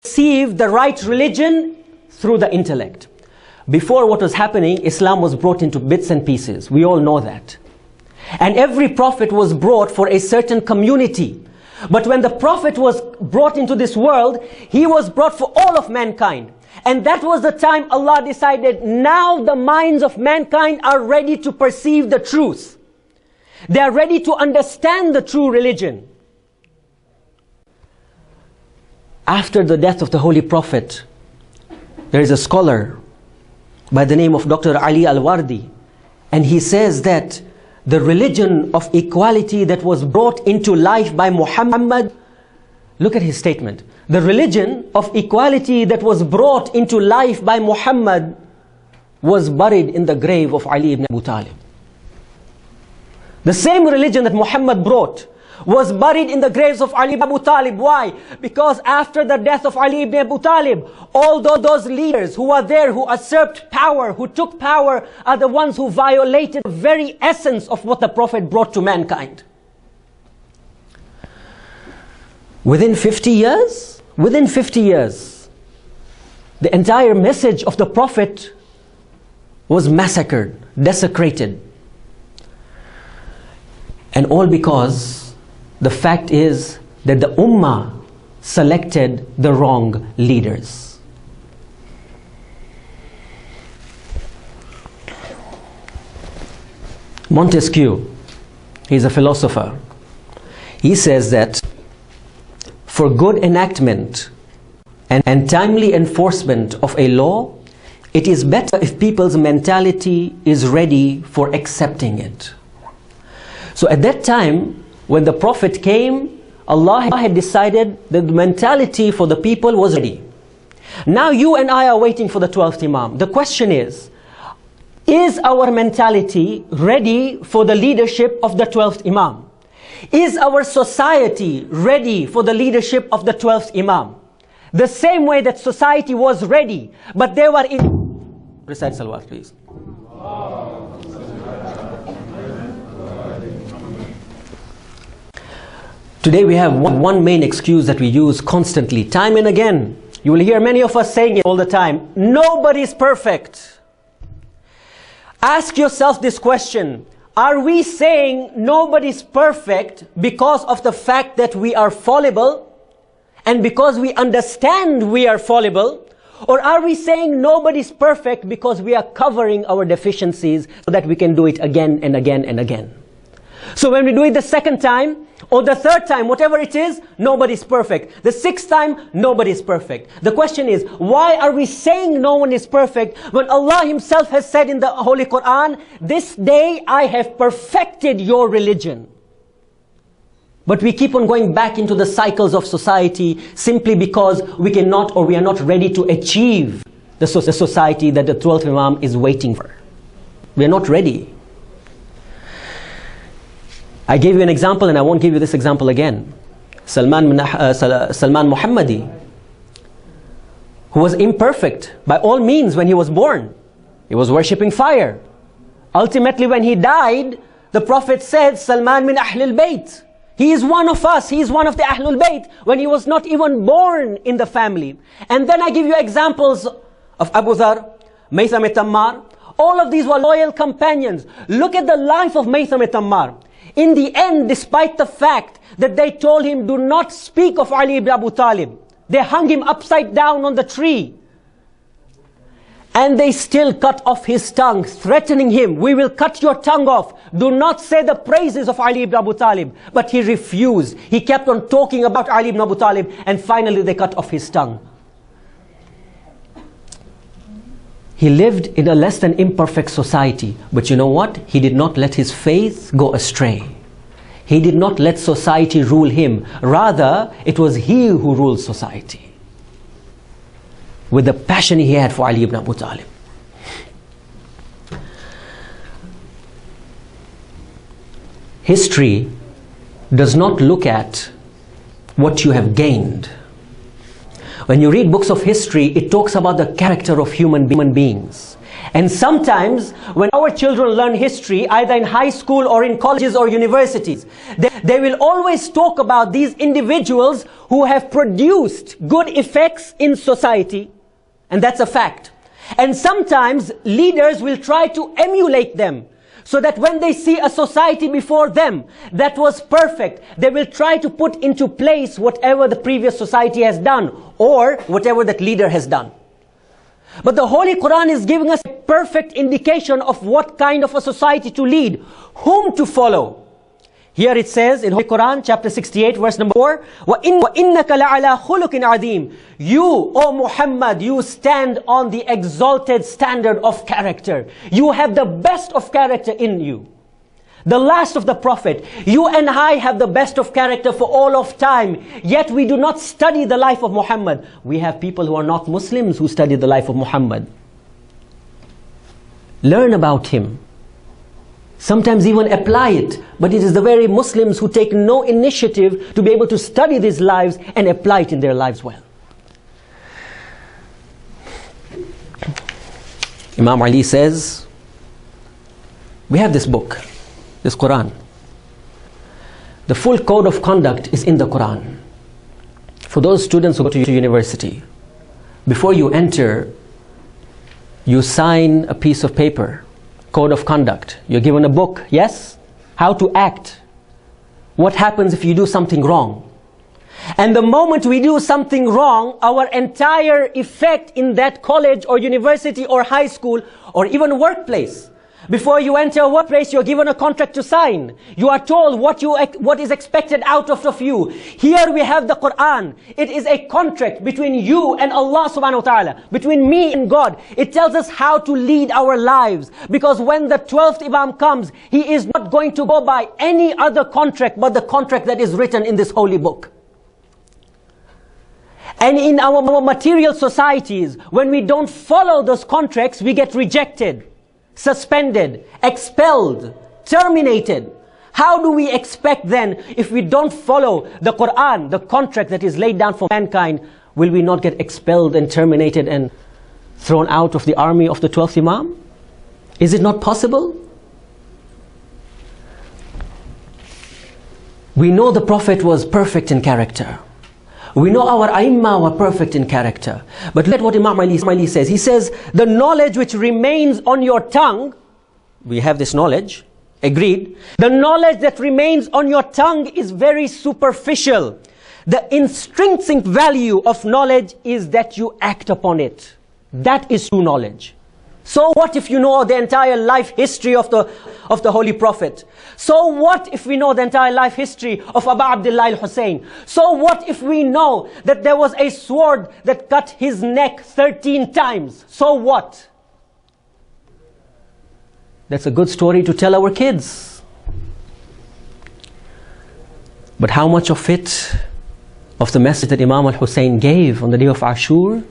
perceive the right religion through the intellect. Before what was happening, Islam was brought into bits and pieces. We all know that. And every prophet was brought for a certain community. But when the prophet was brought into this world, he was brought for all of mankind. And that was the time Allah decided, now the minds of mankind are ready to perceive the truth. They are ready to understand the true religion. After the death of the Holy Prophet, there is a scholar by the name of Dr. Ali Al-Wardi, and he says that the religion of equality that was brought into life by Muhammad, look at his statement, the religion of equality that was brought into life by Muhammad was buried in the grave of Ali ibn Abu Talib. The same religion that Muhammad brought was buried in the graves of Ali ibn Abu Talib. Why? Because after the death of Ali ibn Abu Talib, all those leaders who were there, who usurped power, who took power, are the ones who violated the very essence of what the Prophet brought to mankind. Within 50 years, the entire message of the Prophet was massacred, desecrated. And all because the fact is that the Ummah selected the wrong leaders. Montesquieu, he's a philosopher. He says that for good enactment and timely enforcement of a law, it is better if people's mentality is ready for accepting it. So at that time, when the Prophet came, Allah had decided that the mentality for the people was ready. Now you and I are waiting for the 12th Imam. The question is our mentality ready for the leadership of the 12th Imam? Is our society ready for the leadership of the 12th Imam? The same way that society was ready, but they were in... Recite Salawat, please. Today we have one main excuse that we use constantly, time and again. You will hear many of us saying it all the time. Nobody is perfect. Ask yourself this question. Are we saying nobody's perfect because of the fact that we are fallible and because we understand we are fallible? Or are we saying nobody's perfect because we are covering our deficiencies so that we can do it again and again and again? So when we do it the second time or the third time, whatever it is, nobody's perfect. The sixth time, nobody's perfect. The question is, why are we saying no one is perfect when Allah Himself has said in the Holy Quran, this day I have perfected your religion? But we keep on going back into the cycles of society simply because we cannot or we are not ready to achieve the society that the 12th Imam is waiting for. We are not ready. I gave you an example and I won't give you this example again. Salman Muhammadi, who was imperfect by all means when he was born. He was worshipping fire. Ultimately when he died, the Prophet said, Salman min Ahlul Bayt. He is one of us, he is one of the Ahlul Bayt, when he was not even born in the family. And then I give you examples of Abu Dhar, Maytham Tammar. All of these were loyal companions. Look at the life of Maytham Tammar. In the end, despite the fact that they told him, do not speak of Ali ibn Abu Talib, they hung him upside down on the tree. And they still cut off his tongue, threatening him, we will cut your tongue off. Do not say the praises of Ali ibn Abu Talib. But he refused. He kept on talking about Ali ibn Abu Talib, and finally they cut off his tongue. He lived in a less than imperfect society. But you know what? He did not let his faith go astray. He did not let society rule him. Rather, it was he who ruled society. With the passion he had for Ali ibn Abu Talib. History does not look at what you have gained. When you read books of history, it talks about the character of human beings. And sometimes when our children learn history, either in high school or in colleges or universities, they will always talk about these individuals who have produced good effects in society. And that's a fact. And sometimes leaders will try to emulate them, so that when they see a society before them that was perfect, they will try to put into place whatever the previous society has done, or whatever that leader has done. But the Holy Quran is giving us a perfect indication of what kind of a society to lead, whom to follow. Here it says in Holy Quran, chapter 68, verse number 4, وَإِنَّكَ لَعَلَى خُلُقٍ عَظِيمٍ. You, O Muhammad, you stand on the exalted standard of character. You have the best of character in you. The last of the Prophet. You and I have the best of character for all of time. Yet we do not study the life of Muhammad. We have people who are not Muslims who study the life of Muhammad. Learn about him. Sometimes even apply it. But it is the very Muslims who take no initiative to be able to study these lives and apply it in their lives well. Imam Ali says, we have this book, this Quran. The full code of conduct is in the Quran. For those students who go to university, before you enter, you sign a piece of paper, code of conduct. You're given a book, yes? How to act. What happens if you do something wrong? And the moment we do something wrong, our entire effect in that college or university or high school or even workplace. Before you enter a workplace, you're given a contract to sign. You are told what is expected out of you. Here we have the Quran. It is a contract between you and Allah subhanahu wa ta'ala, between me and God. It tells us how to lead our lives. Because when the 12th Imam comes, he is not going to go by any other contract but the contract that is written in this holy book. And in our material societies, when we don't follow those contracts, we get rejected, suspended, expelled, terminated. How do we expect then, if we don't follow the Quran, the contract that is laid down for mankind, will we not get expelled and terminated and thrown out of the army of the 12th Imam? Is it not possible? We know the Prophet was perfect in character. We know our Aimma were perfect in character. But look at what Imam Ali says. He says, the knowledge which remains on your tongue, we have this knowledge, agreed. The knowledge that remains on your tongue is very superficial. The intrinsic value of knowledge is that you act upon it. That is true knowledge. So what if you know the entire life history of the Holy Prophet? So what if we know the entire life history of Abu Abdullah al-Hussein? So what if we know that there was a sword that cut his neck 13 times? So what? That's a good story to tell our kids. But how much of it, of the message that Imam al-Hussein gave on the day of Ashura,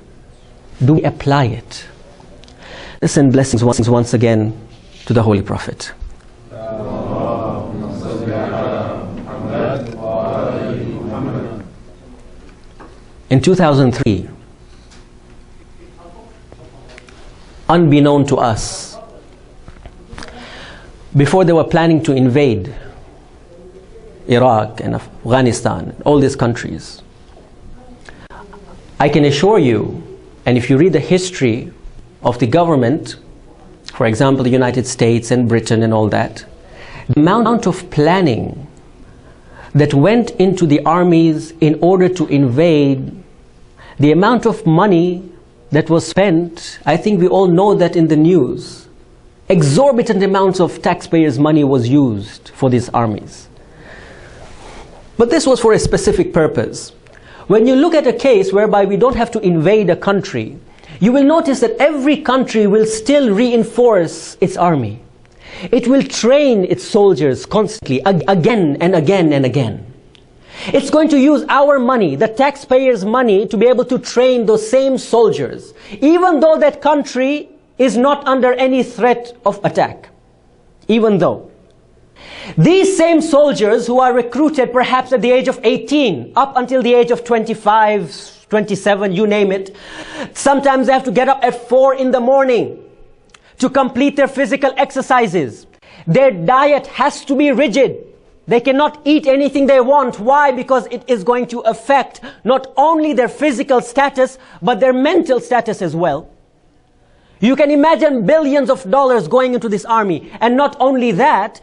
do we apply it? Listen, blessings once again to the Holy Prophet. In 2003, unbeknown to us, before they were planning to invade Iraq and Afghanistan, all these countries, I can assure you, and if you read the history of the government, for example, the United States and Britain and all that, the amount of planning that went into the armies in order to invade, the amount of money that was spent, I think we all know that in the news. Exorbitant amounts of taxpayers' money was used for these armies. But this was for a specific purpose. When you look at a case whereby we don't have to invade a country, you will notice that every country will still reinforce its army. It will train its soldiers constantly, again and again and again. It's going to use our money, the taxpayers' money, to be able to train those same soldiers, even though that country is not under any threat of attack. Even though. These same soldiers who are recruited perhaps at the age of 18, up until the age of 25, 27, you name it. Sometimes they have to get up at 4 in the morning to complete their physical exercises. Their diet has to be rigid. They cannot eat anything they want. Why? Because it is going to affect not only their physical status, but their mental status as well. You can imagine billions of dollars going into this army. And not only that,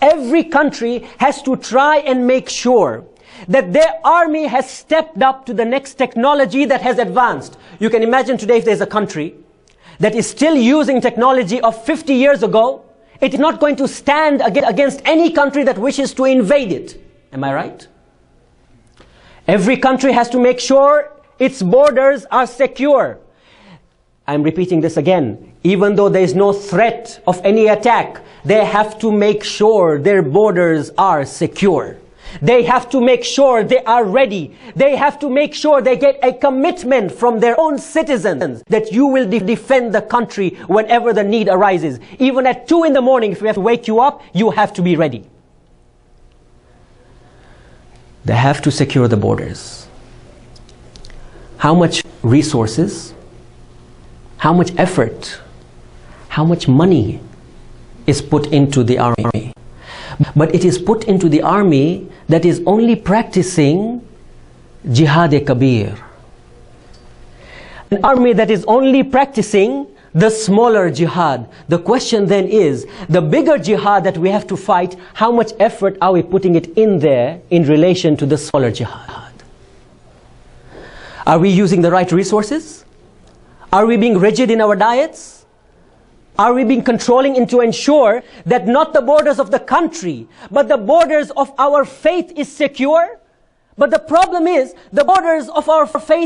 every country has to try and make sure that their army has stepped up to the next technology that has advanced. You can imagine today if there's a country that is still using technology of 50 years ago, it is not going to stand against any country that wishes to invade it. Am I right? Every country has to make sure its borders are secure. I'm repeating this again. Even though there is no threat of any attack, they have to make sure their borders are secure. They have to make sure they are ready. They have to make sure they get a commitment from their own citizens that you will defend the country whenever the need arises. Even at 2 in the morning, if we have to wake you up, you have to be ready. They have to secure the borders. How much resources, how much effort, how much money is put into the army? But it is put into the army that is only practicing jihad-e-kabir. An army that is only practicing the smaller jihad. The question then is, the bigger jihad that we have to fight, how much effort are we putting it in there in relation to the smaller jihad? Are we using the right resources? Are we being rigid in our diets? Are we being controlling to ensure that not the borders of the country, but the borders of our faith is secure? But the problem is, the borders of our faith